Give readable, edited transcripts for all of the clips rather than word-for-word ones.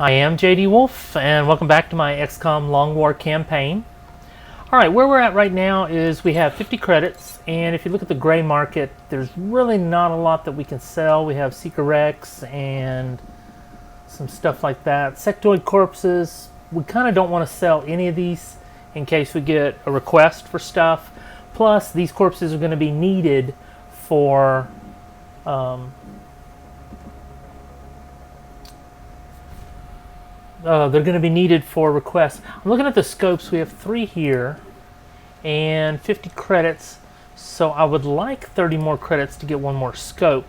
I am JD Wolf, and welcome back to my XCOM Long War campaign. Alright, where we're at right now is we have 50 credits, and if you look at the gray market, there's really not a lot that we can sell. We have Seeker Rex and some stuff like that. Sectoid corpses, we kind of don't want to sell any of these in case we get a request for stuff. Plus, these corpses are going to be needed for they're going to be needed for requests. I'm looking at the scopes. We have 3 here and 50 credits. So I would like 30 more credits to get one more scope.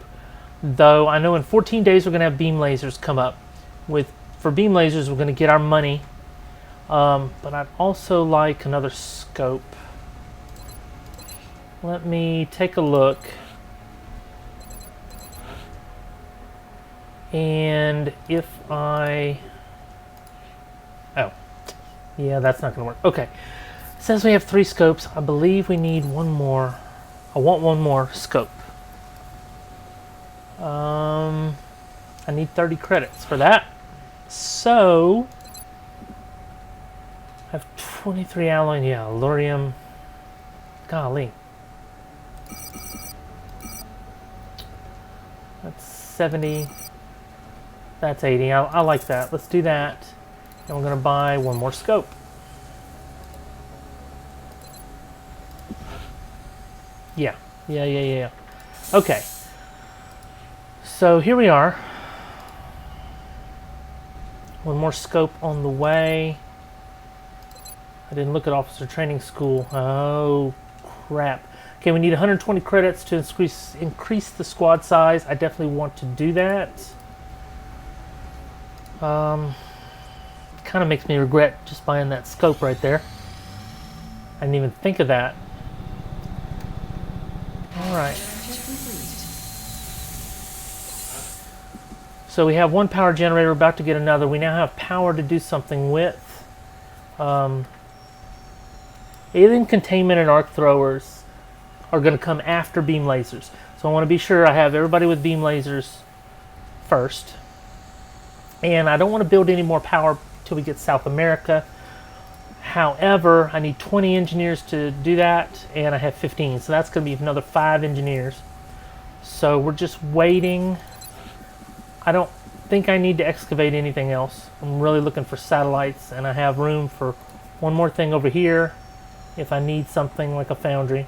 Though I know in 14 days we're going to have beam lasers come up. For beam lasers, we're going to get our money. But I'd also like another scope. Let me take a look. And if I... Oh, yeah, that's not going to work. Okay, it says we have 3 scopes. I believe we need one more. I want one more scope. I need 30 credits for that. So, I have 23 alloy. Yeah, Lurium. Golly. That's 70. That's 80. I like that. Let's do that. And we're going to buy one more scope. Yeah. Okay. So here we are. One more scope on the way. I didn't look at officer training school. Oh, crap. Okay, we need 120 credits to increase the squad size. I definitely want to do that. Kind of makes me regret just buying that scope right there. I didn't even think of that. Alright. So we have one power generator, we're about to get another. We now have power to do something with. Alien containment and arc throwers are going to come after beam lasers. So I want to be sure I have everybody with beam lasers first. And I don't want to build any more power till we get South America. However, I need 20 engineers to do that, and I have 15. So that's going to be another 5 engineers. So we're just waiting. I don't think I need to excavate anything else. I'm really looking for satellites, and I have room for one more thing over here if I need something like a foundry.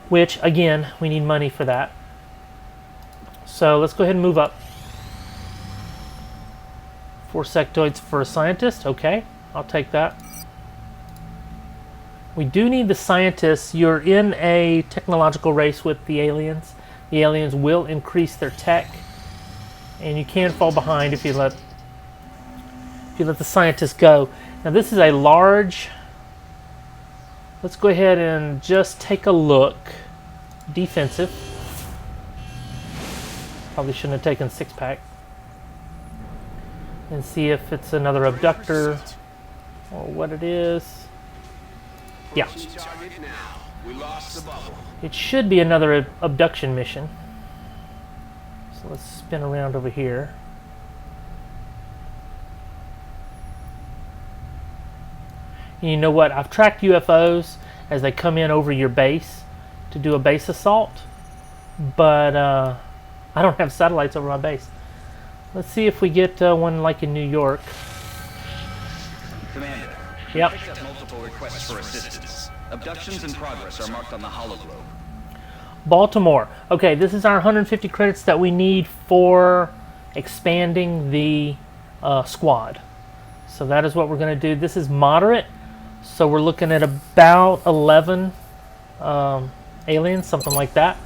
Which, again, we need money for that. So let's go ahead and move up. 4 sectoids for a scientist. Okay, I'll take that. We do need the scientists. You're in a technological race with the aliens. The aliens will increase their tech, and you can fall behind if you let the scientists go. Now this is a large. Let's go ahead and just take a look. Defensive. Probably shouldn't have taken 6-pack. And see if it's another abductor or what it is. Yeah. It should be another abduction mission. So let's spin around over here. And you know what? I've tracked UFOs as they come in over your base to do a base assault, but I don't have satellites over my base. Let's see if we get one like in New York. Commander, yep. We picked up multiple requests for assistance. Abductions in progress are marked on the hologlobe. Baltimore. Okay, this is our 150 credits that we need for expanding the squad. So that is what we're going to do. This is moderate, so we're looking at about 11 aliens, something like that.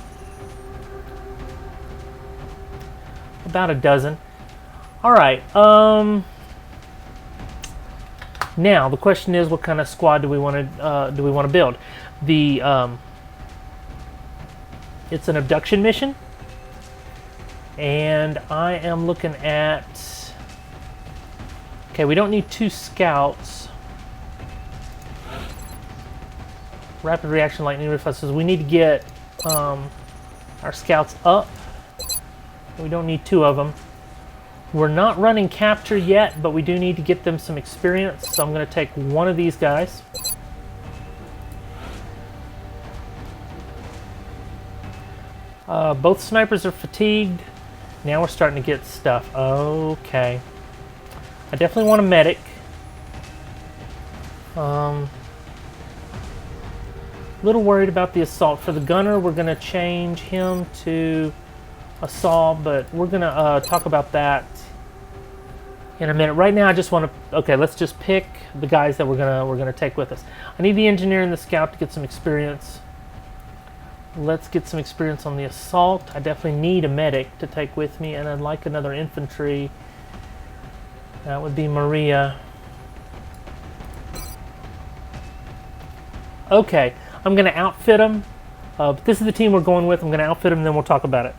About a dozen. Alright, now the question is, what kind of squad do we want to build? It's an abduction mission, and I am looking at, okay, we don't need 2 scouts. Rapid reaction lightning reflexes. We need to get our scouts up. We don't need 2 of them. We're not running capture yet, but we do need to get them some experience. So I'm going to take one of these guys. Both snipers are fatigued. Now we're starting to get stuff. Okay. I definitely want a medic. A little worried about the assault. For the gunner, we're going to change him to assault, but we're going to talk about that in a minute. Right now, I just want to. Okay, let's just pick the guys that we're gonna take with us. I need the engineer and the scout to get some experience. Let's get some experience on the assault. I definitely need a medic to take with me, and I'd like another infantry. That would be Maria. Okay, I'm going to outfit them. This is the team we're going with. I'm going to outfit them, and then we'll talk about it.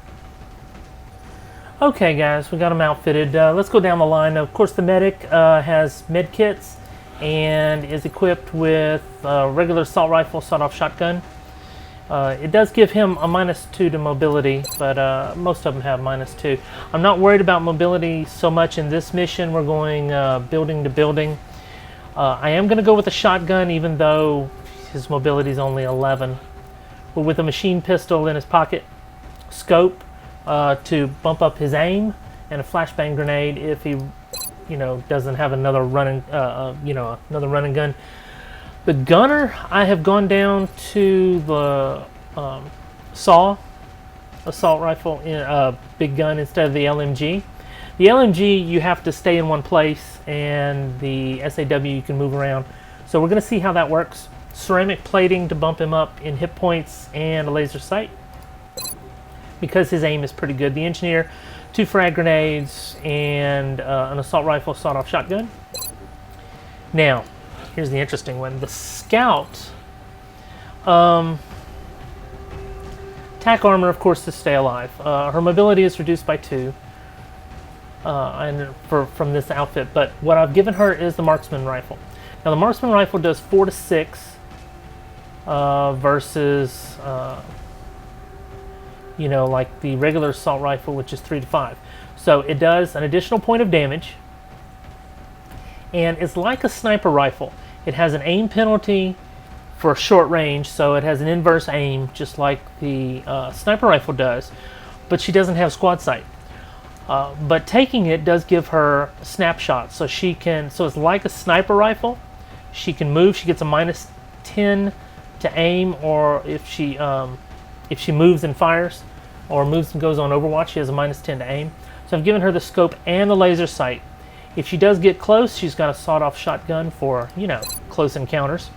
Okay, guys, we got them outfitted. Let's go down the line. Of course, the medic has med kits and is equipped with regular assault rifle, sawed-off shotgun. It does give him a -2 to mobility, but most of them have -2. I'm not worried about mobility so much in this mission. We're going building to building. I am going to go with a shotgun, even though his mobility is only 11. But with a machine pistol in his pocket, scope to bump up his aim, and a flashbang grenade if he, doesn't have another running, another running gun. The gunner, I have gone down to the SAW assault rifle, big gun instead of the LMG. The LMG, you have to stay in one place, and the SAW, you can move around. So we're going to see how that works. Ceramic plating to bump him up in hit points, and a laser sight, because his aim is pretty good. The engineer, 2 frag grenades, and an assault rifle, sawed-off shotgun. Now, here's the interesting one. The scout, attack armor, of course, to stay alive. Her mobility is reduced by 2 from this outfit, but what I've given her is the marksman rifle. Now, the marksman rifle does 4 to 6 versus, like the regular assault rifle, which is 3 to 5. So it does an additional point of damage, and it's like a sniper rifle. It has an aim penalty for short range, so it has an inverse aim, just like the sniper rifle does, but she doesn't have squad sight. But taking it does give her snapshots, so she can. So it's like a sniper rifle. She can move. She gets a -10 to aim, or if she moves and fires, or moves and goes on Overwatch, she has a -10 to aim. So I've given her the scope and the laser sight. If she does get close, she's got a sawed-off shotgun for, close encounters.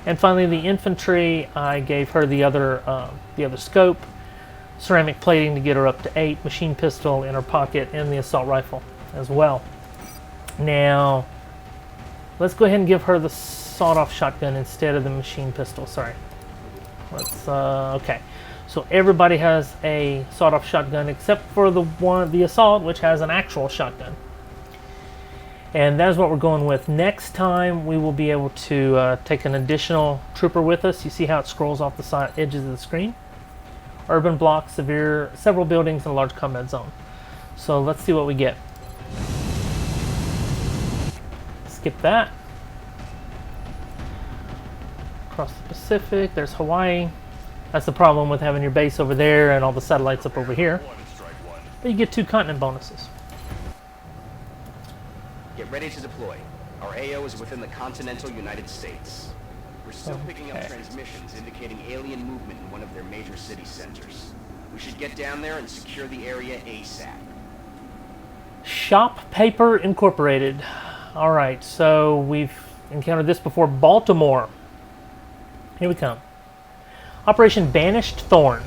And finally, the infantry, I gave her the other scope, ceramic plating to get her up to 8, machine pistol in her pocket, and the assault rifle as well. Now, let's go ahead and give her the sawed-off shotgun instead of the machine pistol. Sorry. Okay. So everybody has a sawed-off shotgun except for the assault, which has an actual shotgun. And that is what we're going with. Next time, we will be able to take an additional trooper with us. You see how it scrolls off the edges of the screen? Urban block, several buildings, and a large combat zone. So let's see what we get. Skip that. Across the Pacific, there's Hawaii. That's the problem with having your base over there and all the satellites up over here. But you get 2 continent bonuses. Get ready to deploy. Our AO is within the continental United States. We're still picking up transmissions indicating alien movement in one of their major city centers. We should get down there and secure the area ASAP. Shop Paper Incorporated. Alright, so we've encountered this before. Baltimore. Here we come. Operation Banished Thorn.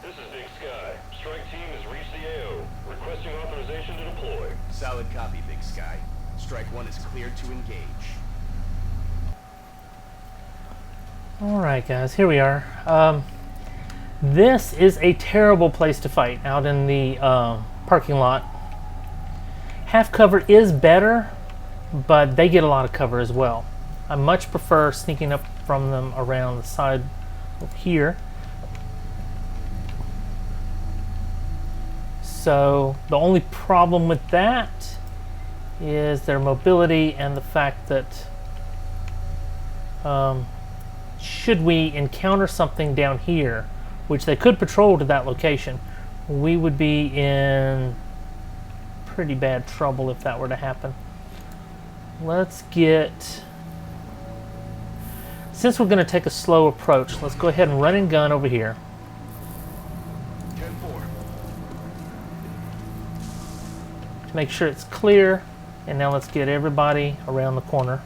This is Big Sky. Strike team has reached the AO. Requesting authorization to deploy. Solid copy, Big Sky. Strike 1 is cleared to engage. Alright guys, here we are. This is a terrible place to fight, out in the parking lot. Half cover is better, but they get a lot of cover as well. I much prefer sneaking up from them around the over here. So the only problem with that is their mobility and the fact that should we encounter something down here, which they could patrol to that location, we would be in pretty bad trouble if that were to happen. Let's get, since we're going to take a slow approach, let's go ahead and run and gun over here. 10-4. To make sure it's clear, and now let's get everybody around the corner.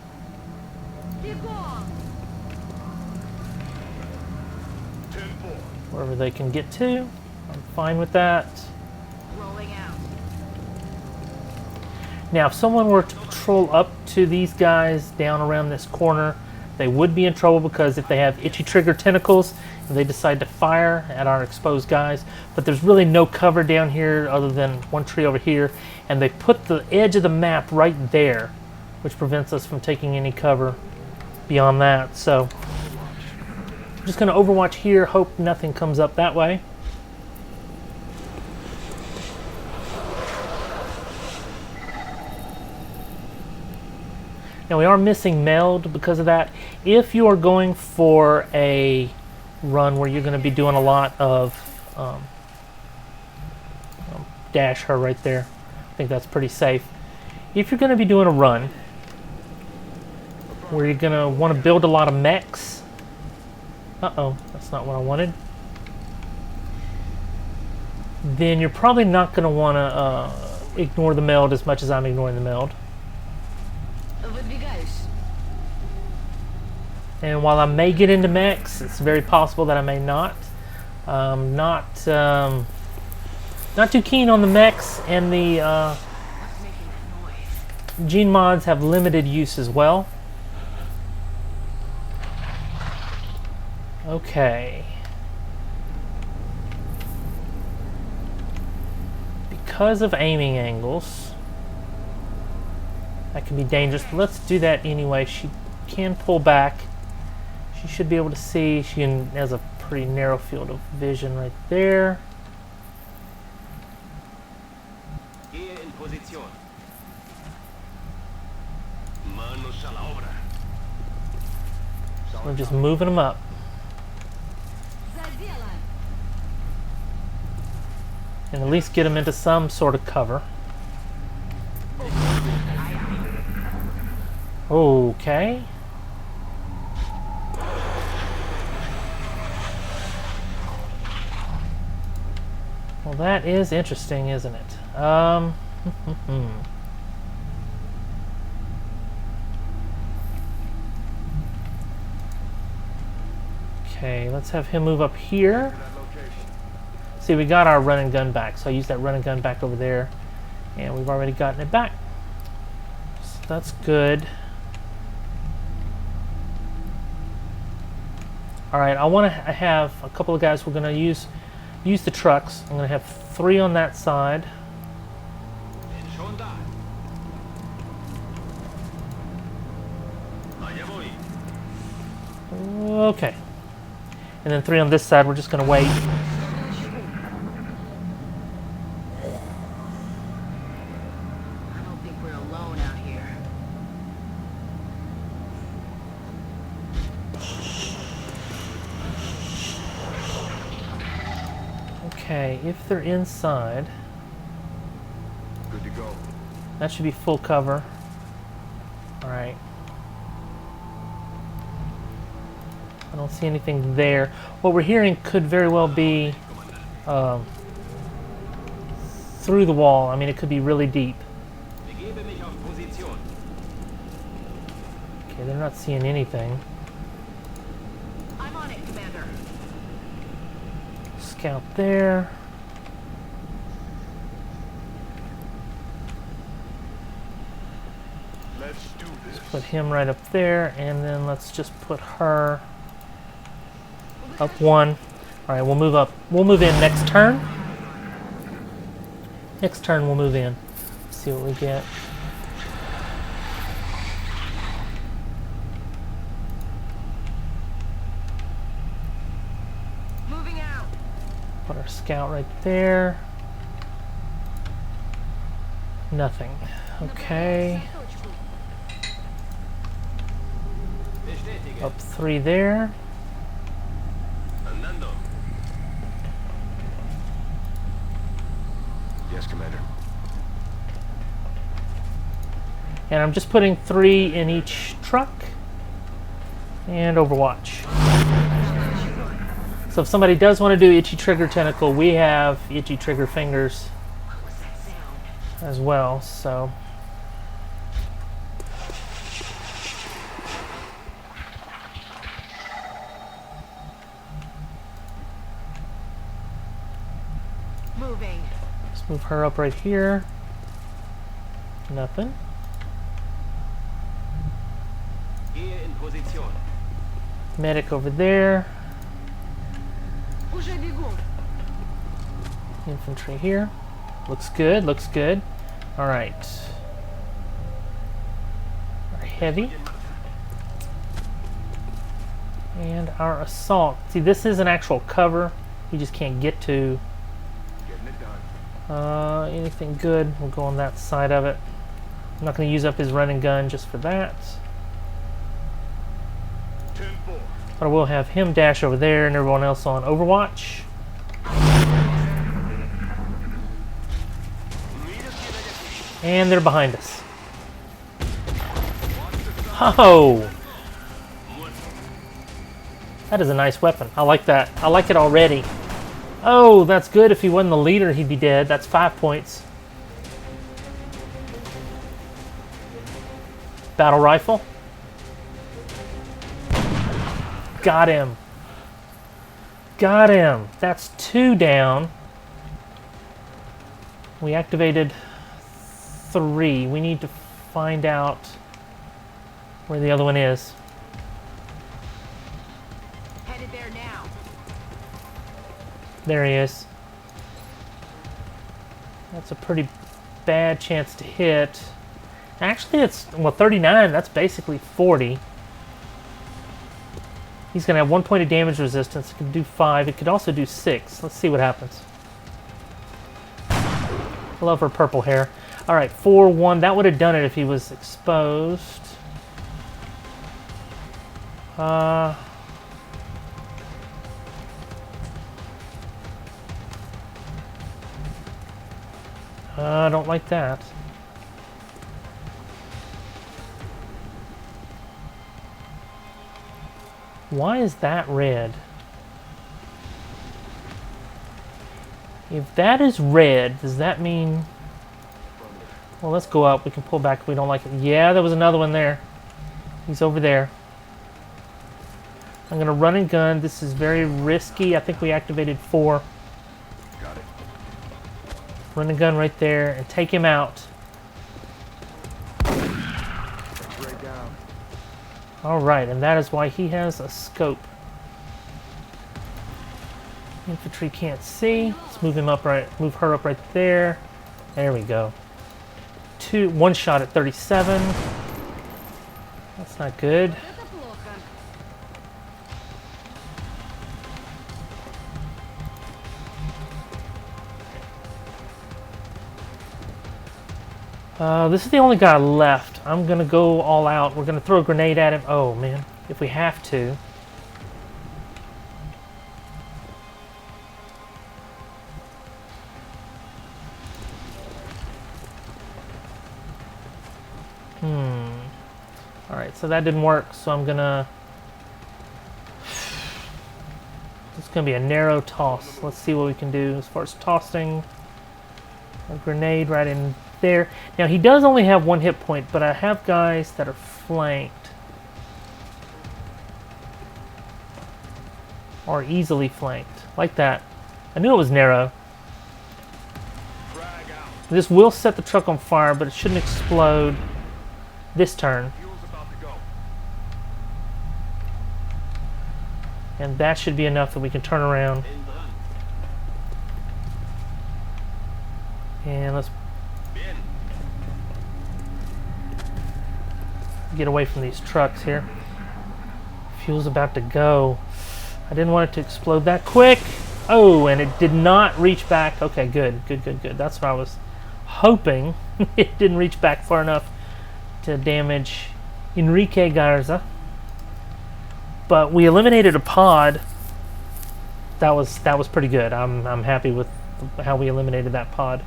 Wherever they can get to, I'm fine with that. Rolling out. Now, if someone were to patrol up to these guys down around this corner, they would be in trouble because if they have itchy trigger tentacles and they decide to fire at our exposed guys, but there's really no cover down here other than one tree over here, and they put the edge of the map right there, which prevents us from taking any cover beyond that. So I'm just going to overwatch here, hope nothing comes up that way. Now we are missing meld because of that. If you are going for a run where you're going to be doing a lot of dash her right there, I think that's pretty safe. If you're going to be doing a run where you're going to want to build a lot of mechs, that's not what I wanted, then you're probably not going to want to ignore the meld as much as I'm ignoring the meld. And while I may get into mechs, it's very possible that I may not. Not too keen on the mechs, and the gene mods have limited use as well. Okay. Because of aiming angles, that can be dangerous, but let's do that anyway. She can pull back. She should be able to see. She has a pretty narrow field of vision right there. Gehe in Position. Manos a la obra. So we're just moving them up. And at least get them into some sort of cover. Okay. Well, that is interesting, isn't it? Okay, let's have him move up here. See, we got our run and gun back, so I used that run and gun back over there, and we've already gotten it back. So that's good. Alright, I want to have a couple of guys we're going to use the trucks. I'm going to have 3 on that side. Okay. And then 3 on this side. We're just going to wait. I don't think we're alone out here. Okay, if they're inside, Good to go. that should be full cover. Alright. I don't see anything there. What we're hearing could very well be through the wall. I mean, it could be really deep. Okay, they're not seeing anything. I'm on it, Commander. Scout there. Let's do this. Put him right up there, and then let's just put her up 1. All right, we'll move up. We'll move in next turn. Next turn, we'll move in. See what we get. Put our scout right there. Nothing. Okay. Up 3 there. Andando. Yes, Commander. And I'm just putting 3 in each truck. And Overwatch. So if somebody does want to do Itchy Trigger Tentacle, we have Itchy Trigger Fingers as well, so... Moving. Let's move her up right here. Nothing. Gehe in Position. Medic over there. Уже бегу. Infantry here. Looks good, looks good. Alright. Our heavy. And our assault. See, this is an actual cover. You just can't get to. Getting it done. Anything good, we'll go on that side of it. I'm not going to use up his running gun just for that. 10-4. But I will have him dash over there and everyone else on Overwatch. And they're behind us. Oh! That is a nice weapon. I like that. I like it already. Oh, that's good. If he wasn't the leader, he'd be dead. That's 5 points. Battle rifle. Got him. Got him. That's 2 down. We activated 3. We need to find out where the other one is. Headed there now. There he is. That's a pretty bad chance to hit. Actually, it's, well, 39. That's basically 40. He's going to have 1 point of damage resistance. It can do 5. It could also do 6. Let's see what happens. I love her purple hair. All right, 4-1. That would have done it if he was exposed. I don't like that. Why is that red? If that is red, does that mean... Well, let's go up. We can pull back if we don't like it. Yeah, there was another one there. He's over there. I'm going to run and gun. This is very risky. I think we activated 4. Got it. Run and gun right there and take him out. Right down. Alright, and that is why he has a scope. Infantry can't see. Let's move him up right, move her up right there. There we go. 1 shot at 37. That's not good. Это плохо. This is the only guy left. I'm gonna go all out. We're gonna throw a grenade at him. Oh man, if we have to. Alright, so that didn't work, so I'm gonna... It's gonna be a narrow toss. Let's see what we can do as far as tossing a grenade right in there. Now, he does only have 1 hit point, but I have guys that are flanked. Or easily flanked. Like that. I knew it was narrow. This will set the truck on fire, but it shouldn't explode this turn. And that should be enough that we can turn around. And let's get away from these trucks here. Fuel's about to go. I didn't want it to explode that quick. Oh, and it did not reach back. Okay, good, good, good, good. That's what I was hoping. It didn't reach back far enough to damage Enrique Garza. But we eliminated a pod. That was pretty good. I'm happy with how we eliminated that pod.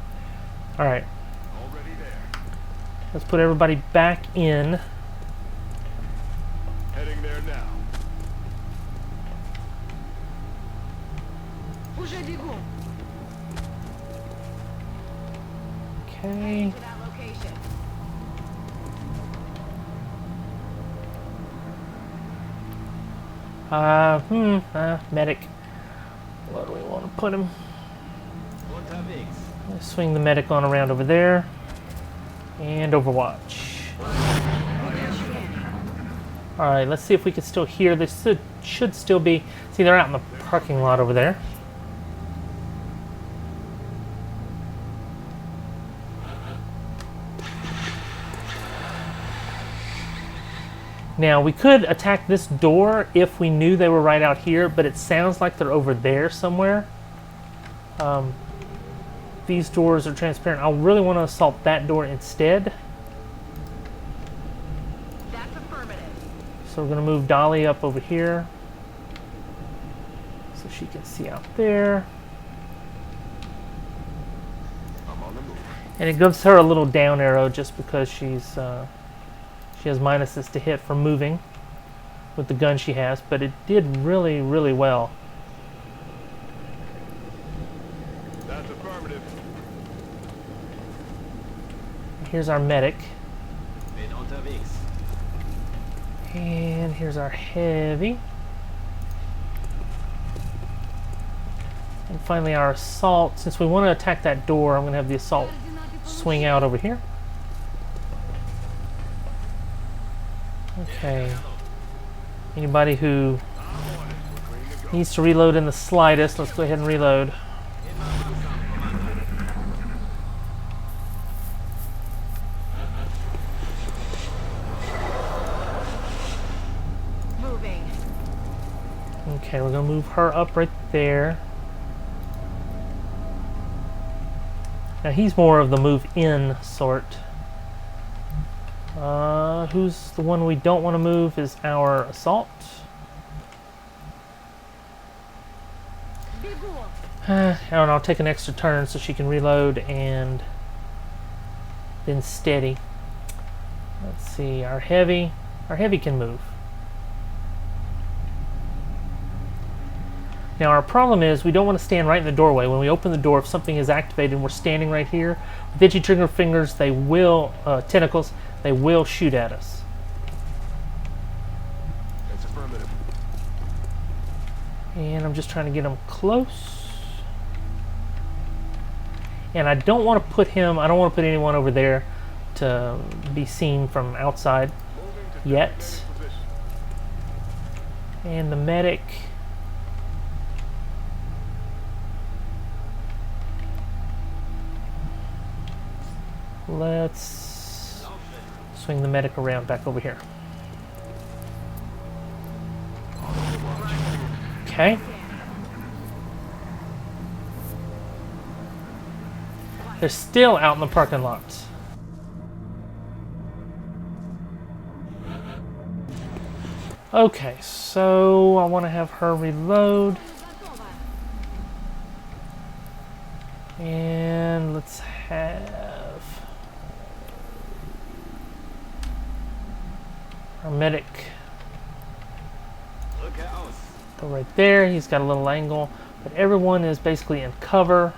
All right. Already there. Let's put everybody back in. Heading there now. Bougez des bons. Okay. To that location. Medic. Where do we want to put him? Let's swing the medic on around over there. And Overwatch. Alright, let's see if we can still hear. This should still be... See, they're out in the parking lot over there. Now, we could attack this door if we knew they were right out here, but it sounds like they're over there somewhere. These doors are transparent. I really want to assault that door instead. That's affirmative. So we're going to move Dolly up over here so she can see out there. I'm on the move. And it gives her a little down arrow just because she's she has minuses to hit for moving with the gun she has, but it did really, really well. That's affirmative. Here's our medic. And here's our heavy. And finally our assault. Since we want to attack that door, I'm going to have the assault swing out over here. Okay. Anybody who needs to reload in the slightest, let's go ahead and reload. Moving. Okay, we're going to move her up right there. Now he's more of the move in sort. Who's the one we don't want to move is our assault. And I'll take an extra turn so she can reload and then steady. Let's see, our heavy can move. Now our problem is we don't want to stand right in the doorway. When we open the door, if something is activated and we're standing right here, with itchy trigger fingers, they will, tentacles, they will shoot at us. That's affirmative. And I'm just trying to get him close. And I don't want to put him, I don't want to put anyone over there to be seen from outside yet. And the medic. Let's swing the medic around back over here. Okay. They're still out in the parking lot. Okay, so I want to have her reload. And let's have our medic go right there. He's got a little angle, but everyone is basically in cover.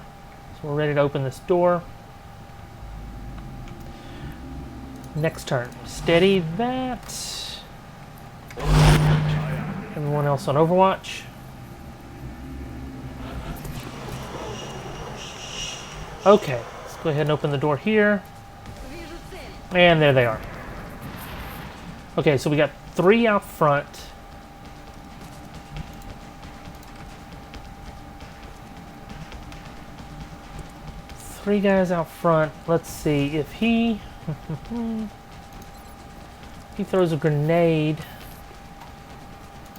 So we're ready to open this door. Next turn. Steady that. Everyone else on Overwatch. Okay, let's go ahead and open the door here. And there they are. Okay, so we got 3 out front. Three guys out front. Let's see if he throws a grenade.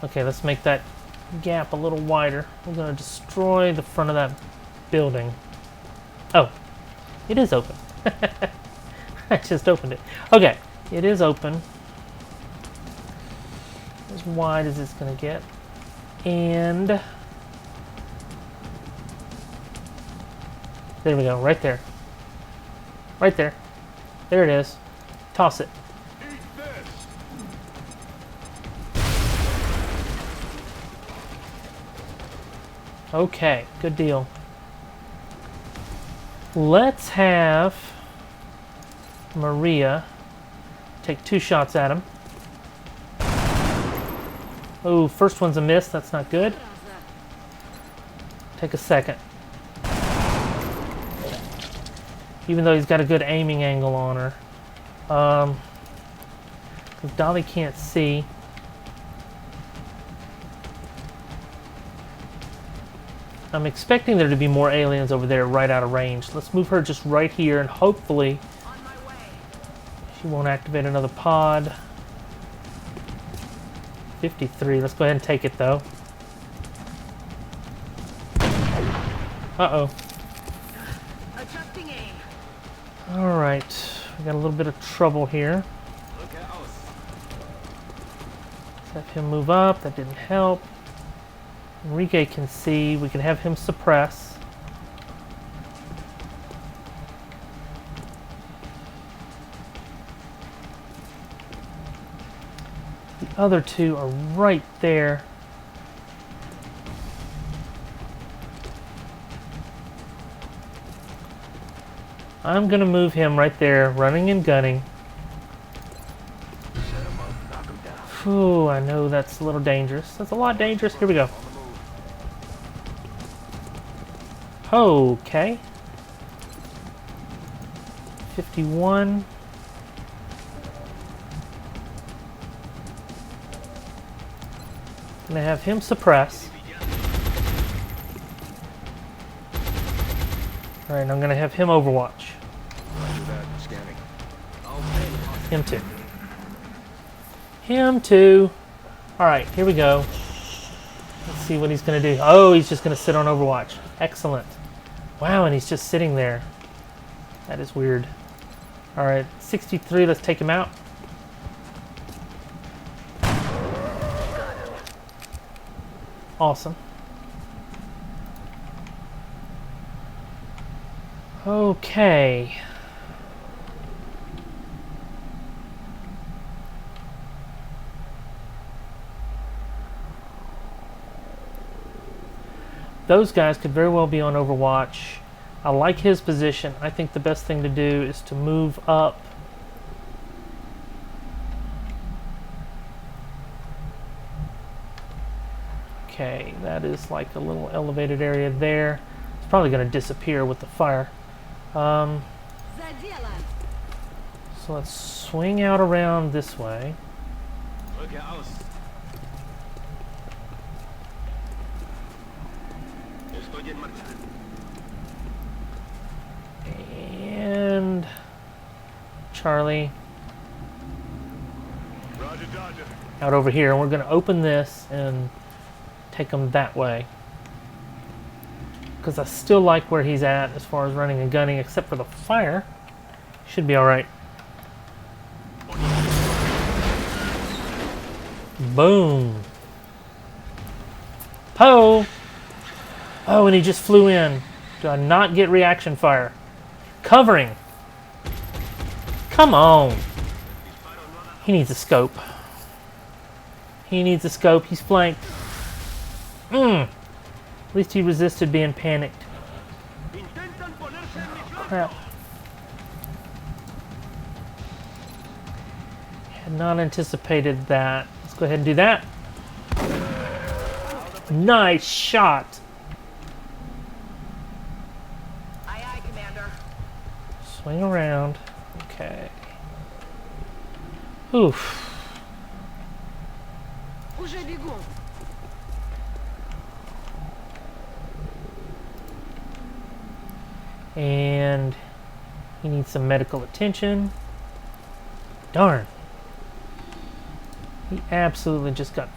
Okay, let's make that gap a little wider. We're going to destroy the front of that building. Oh, it is open. I just opened it. Okay, it is open. As wide as it's going to get. And there we go, right there. Right there. There it is. Toss it. Okay, good deal. Let's have Maria take 2 shots at him. Oh, first one's a miss. That's not good. Take a second. Even though he's got a good aiming angle on her. Because Dolly can't see. I'm expecting there to be more aliens over there right out of range. Let's move her just right here and hopefully she won't activate another pod. 53. Let's go ahead and take it though. Uh-oh. Adjusting aim. Alright. We got a little bit of trouble here. Let's have him move up. That didn't help. Enrique can see. We can have him suppress. The other 2 are right there. I'm going to move him right there, running and gunning. Ooh, I know that's a little dangerous. That's a lot dangerous. Here we go. Okay. 51. Gonna have him suppress. Alright, I'm gonna have him overwatch. Him too. Him too. Alright, here we go. Let's see what he's gonna do. Oh, he's just gonna sit on overwatch. Excellent. Wow, and he's just sitting there. That is weird. Alright, 63, let's take him out. Awesome. Okay. Those guys could very well be on Overwatch. I like his position. I think the best thing to do is to move up. Okay, that is like a little elevated area there. It's probably going to disappear with the fire. So let's swing out around this way. And Charlie out over here, and we're going to open this and take him that way, because I still like where he's at as far as running and gunning, except for the fire. Should be all right. Boom. Ho! Oh, and he just flew in. Do I not get reaction fire? Covering. Come on. He needs a scope. He needs a scope. He's flanked. At least he resisted being panicked. Crap. Had not anticipated that. Let's go ahead and do that. Nice shot. Aye, aye, Commander. Swing around. Okay. Oof. Уже бегу. And he needs some medical attention. Darn. He absolutely just got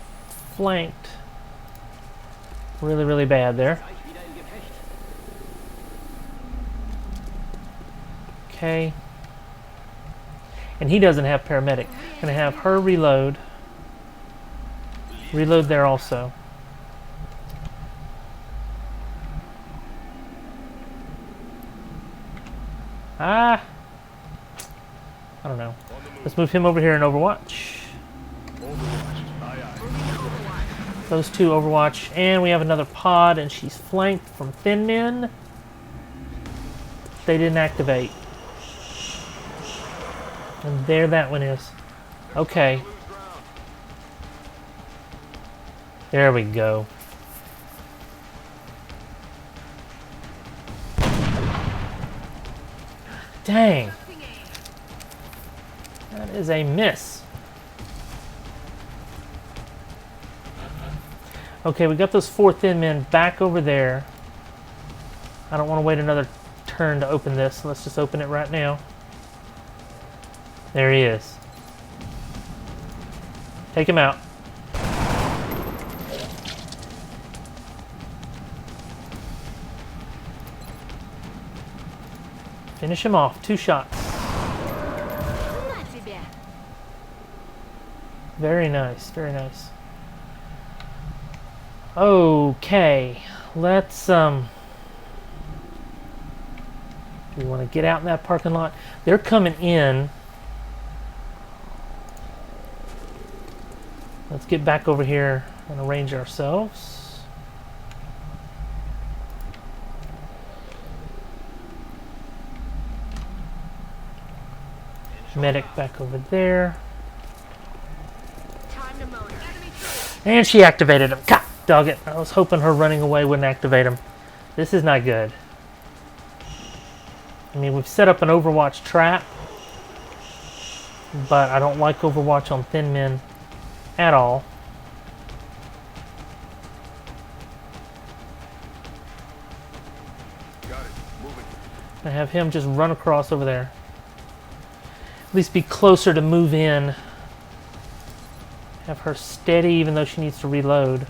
flanked. Really, really bad there. Okay. And he doesn't have paramedic. Gonna have her reload. Reload there also. I don't know. Let's move him over here in Overwatch. Those two Overwatch. And we have another pod, and she's flanked from Thin Men. They didn't activate. And there that one is. Okay. There we go. Dang. That is a miss. Okay, we got those 4 Thin Men back over there. I don't want to wait another turn to open this, so let's just open it right now. There he is. Take him out. Finish him off. 2 shots. Very nice. Very nice. Okay. Let's, we want to get out in that parking lot. They're coming in. Let's get back over here and arrange ourselves. Medic back over there. And she activated him. God dog it. I was hoping her running away wouldn't activate him. This is not good. I mean, we've set up an Overwatch trap, but I don't like Overwatch on Thin Men at all. Got it. Moving. I have him just run across over there. At least be closer to move in. Have her steady even though she needs to reload.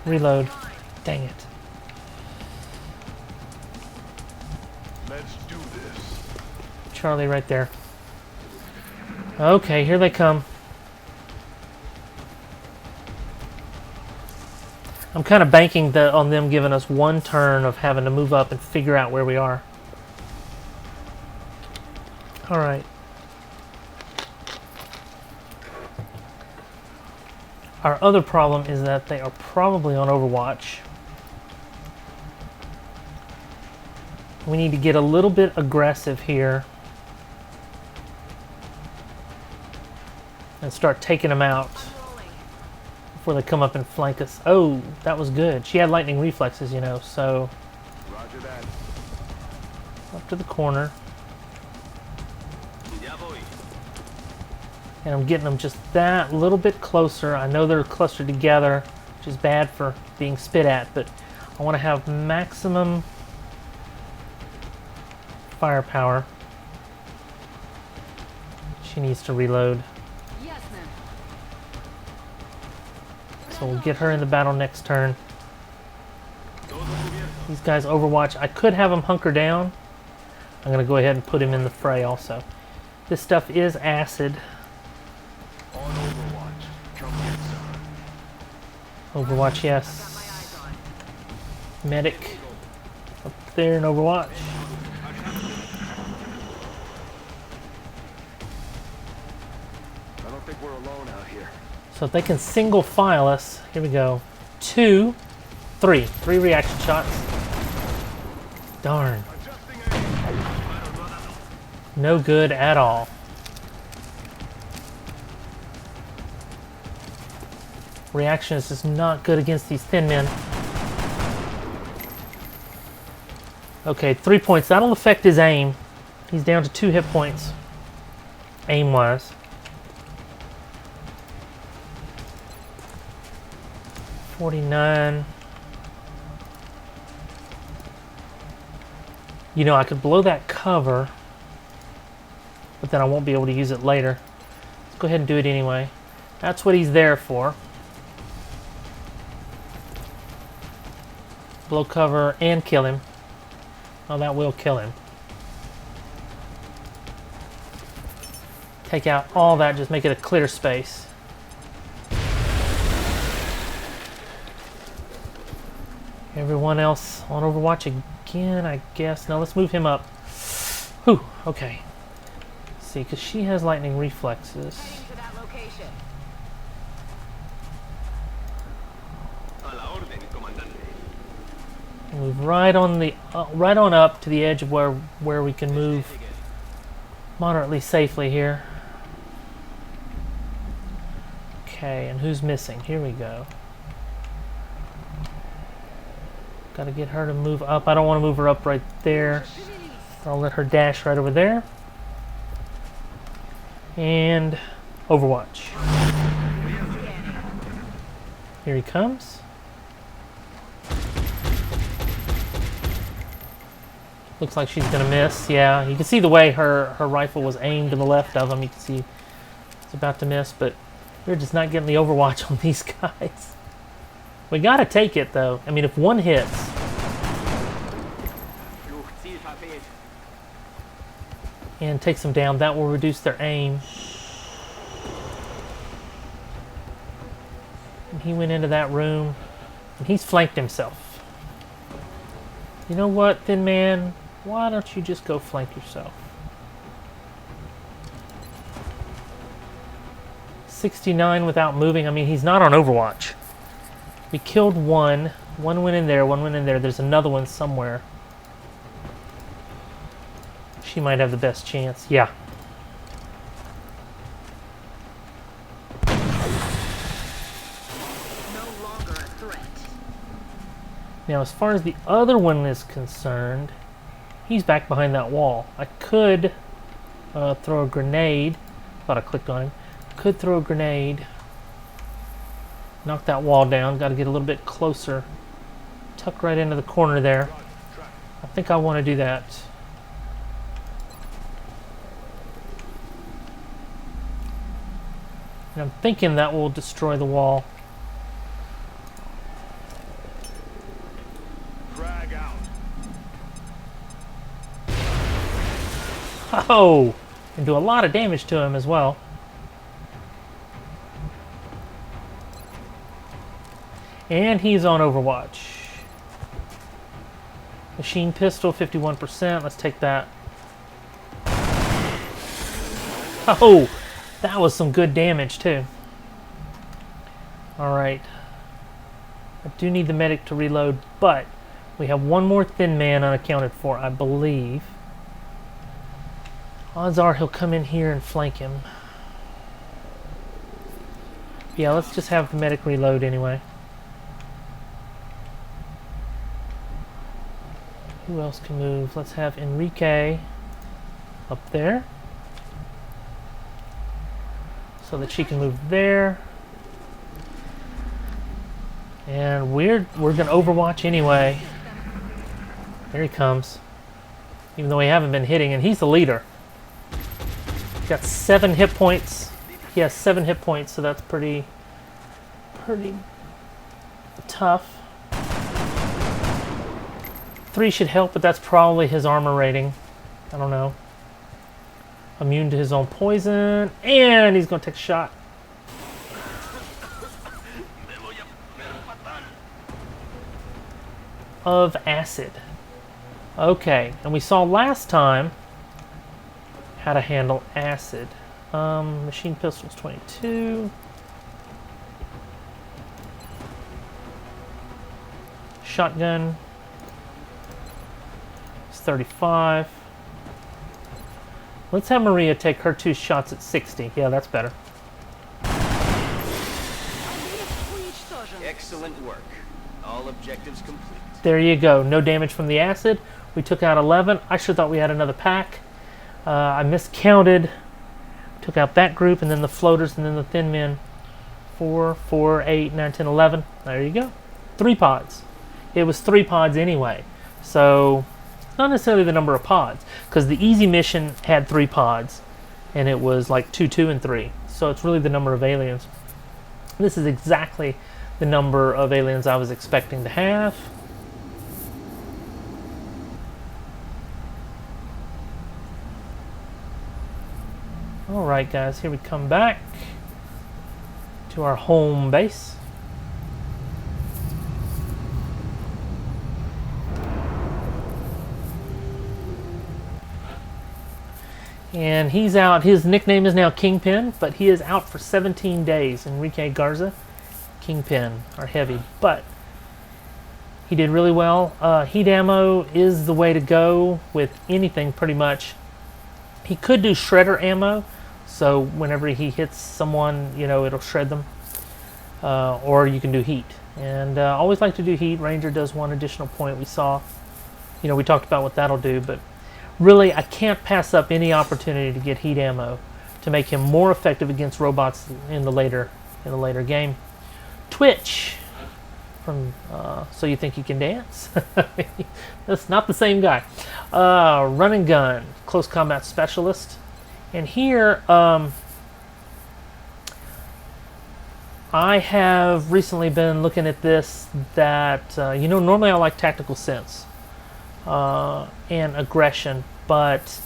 Reload. Dang it. Let's do this. Charlie right there. Okay, here they come. I'm kind of banking on them giving us 1 turn of having to move up and figure out where we are. All right. Our other problem is that they are probably on Overwatch. We need to get a little bit aggressive here and start taking them out before they come up and flank us. Oh, that was good. She had lightning reflexes, you know, so Roger that. up to the corner. And I'm getting them just that little bit closer. I know they're clustered together, which is bad for being spit at, but I want to have maximum firepower. She needs to reload. Yes, ma'am. So we'll get her in the battle next turn. These guys Overwatch. I could have them hunker down. I'm going to go ahead and put him in the fray also. This stuff is acid. On Overwatch. Come get some. Overwatch, yes. Medic up there in Overwatch. I don't think we're alone out here. So if they can single file us, here we go. 2, 3. 3 reaction shots. Darn. Adjusting aim. No good at all. Reaction is just not good against these Thin Men. Okay, 3 points. That'll affect his aim. He's down to 2 hit points. Aim-wise. $49. You know, I could blow that cover, but then I won't be able to use it later. Let's go ahead and do it anyway. That's what he's there for. Blow cover and kill him. Oh, that will kill him. Take out all that, just make it a clear space. Everyone else on Overwatch again, I guess. Now let's move him up. Whew, okay. Let's see, because she has lightning reflexes. Heading to that location. Move right on the right on up to the edge of where we can move moderately safely here. Okay, and who's missing? Here we go. Got to get her to move up. I don't want to move her up right there. I'll let her dash right over there. And Overwatch. Here he comes. Looks like she's gonna miss. Yeah, you can see the way her rifle was aimed to the left of him. You can see it's about to miss, but we're just not getting the Overwatch on these guys. We gotta take it though. I mean, if one hits, and takes them down, that will reduce their aim. And he went into that room, and he's flanked himself. You know what, Thin Man? Why don't you just go flank yourself? 69 without moving. I mean, he's not on Overwatch. We killed one. One went in there, one went in there. There's another one somewhere. She might have the best chance. Yeah. No longer a threat. Now, as far as the other one is concerned, he's back behind that wall. I could throw a grenade. Thought I clicked on him. Could throw a grenade. Knock that wall down. Got to get a little bit closer. Tuck right into the corner there. I think I want to do that. And I'm thinking that will destroy the wall. Oh! And do a lot of damage to him as well. And he's on Overwatch. Machine pistol, 51%. Let's take that. Oh! That was some good damage, too. Alright. I do need the medic to reload, but we have one more Thin Man unaccounted for, I believe. Odds are he'll come in here and flank him. Yeah, let's just have the medic reload anyway. Who else can move? Let's have Enrique up there, so that she can move there. And we're gonna Overwatch anyway. There he comes. Even though we haven't been hitting, and he's the leader. Got 7 hit points. He has 7 hit points, so that's pretty tough. 3 should help, but that's probably his armor rating. I don't know. Immune to his own poison, and he's gonna take a shot. Of acid. Okay, and we saw last time how to handle acid. Machine pistols 22. Shotgun is 35. Let's have Maria take her 2 shots at 60. Yeah, that's better. Excellent work. All objectives complete. There you go. No damage from the acid. We took out 11. I sure thought we had another pack. I miscounted. Took out that group, and then the floaters, and then the Thin Men. 4, 4, 8, 9, 10, 11. There you go. 3 pods. It was 3 pods anyway. So, not necessarily the number of pods, because the easy mission had 3 pods, and it was like 2, 2, and 3. So it's really the number of aliens. This is exactly the number of aliens I was expecting to have. Alright guys, here we come back to our home base. And he's out. His nickname is now Kingpin, but he is out for 17 days. Enrique Garza, Kingpin, are heavy, but he did really well. Heat ammo is the way to go with anything, pretty much. He could do shredder ammo, so whenever he hits someone, you know, it'll shred them. Or you can do heat. And I always like to do heat. Ranger does one additional point we saw. You know, we talked about what that'll do, but really, I can't pass up any opportunity to get heat ammo to make him more effective against robots in the later game. Twitch from So You Think You Can Dance? That's not the same guy. Run and gun, close combat specialist, and here I have recently been looking at this. That you know, normally I like tactical sense. And aggression, but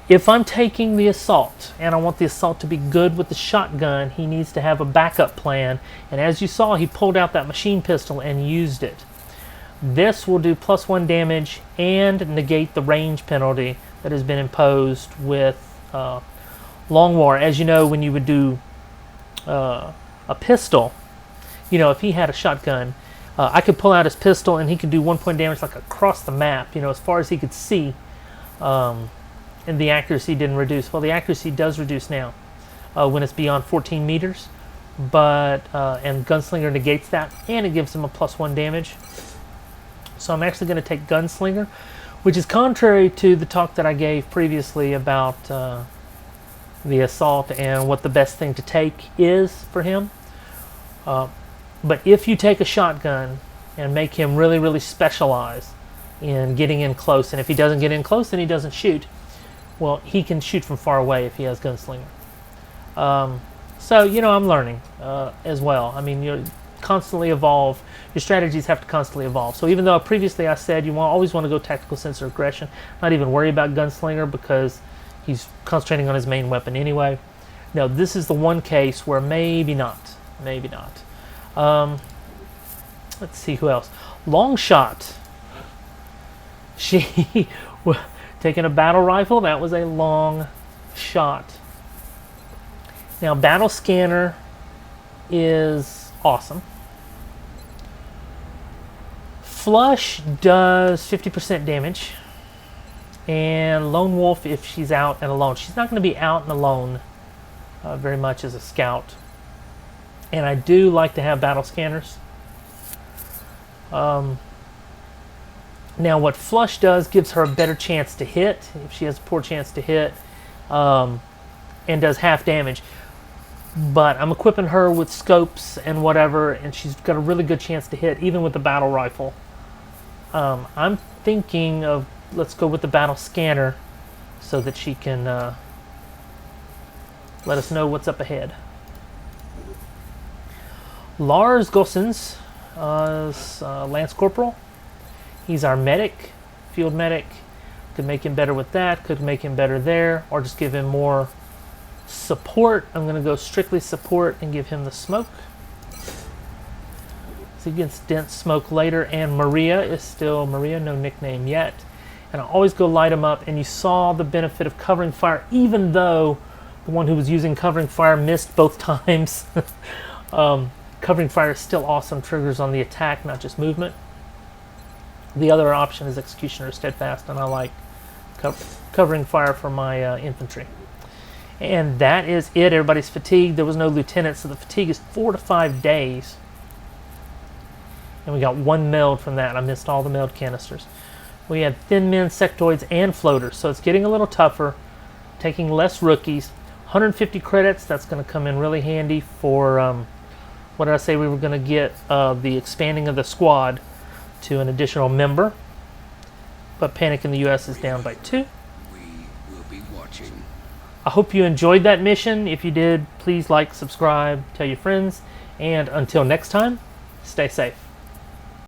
if I'm taking the assault and I want the assault to be good with the shotgun, he needs to have a backup plan, and as you saw, he pulled out that machine pistol and used it. This will do +1 damage and negate the range penalty that has been imposed with Long War. As you know, when you would do a pistol, you know, if he had a shotgun, I could pull out his pistol and he could do 1 point damage like across the map, you know, as far as he could see, and the accuracy didn't reduce. Well, the accuracy does reduce now when it's beyond 14 meters, but and Gunslinger negates that, and it gives him a +1 damage. So I'm actually going to take Gunslinger, which is contrary to the talk that I gave previously about the assault and what the best thing to take is for him. But if you take a shotgun and make him really, really specialize in getting in close, and if he doesn't get in close, then he doesn't shoot. Well, he can shoot from far away if he has Gunslinger. So, you know, I'm learning as well. I mean, you constantly evolve. Your strategies have to constantly evolve. So even though previously I said you always want to go tactical sense or aggression, not even worry about Gunslinger because he's concentrating on his main weapon anyway. No, this is the one case where maybe not. Maybe not. Let's see who else. Longshot. She taking a battle rifle. That was a long shot. Now, battle scanner is awesome. Flush does 50% damage. And Lone Wolf if she's out and alone. She's not going to be out and alone very much as a scout. And I do like to have battle scanners. Now what Flush does gives her a better chance to hit, if she has a poor chance to hit, and does half damage. But I'm equipping her with scopes and whatever, and she's got a really good chance to hit, even with the battle rifle. I'm thinking of, let's go with the battle scanner, so that she can let us know what's up ahead. Lars Gossens, Lance Corporal. He's our medic, field medic. Could make him better with that, could make him better there, or just give him more support. I'm going to go strictly support and give him the smoke. So he gets dense smoke later, and Maria is still Maria, no nickname yet. And I always go light him up, and you saw the benefit of covering fire, even though the one who was using covering fire missed both times. Covering fire is still awesome. Triggers on the attack, not just movement. The other option is Executioner Steadfast, and I like covering fire for my infantry. And that is it. Everybody's fatigued. There was no lieutenant, so the fatigue is 4 to 5 days. And we got 1 meld from that. I missed all the meld canisters. We had thin men, sectoids, and floaters, so it's getting a little tougher. Taking less rookies. 150 credits. That's going to come in really handy for... what did I say we were going to get? The expanding of the squad to an additional member. But Panic in the US is down by 2. We will be watching. I hope you enjoyed that mission. If you did, please like, subscribe, tell your friends, and until next time, stay safe.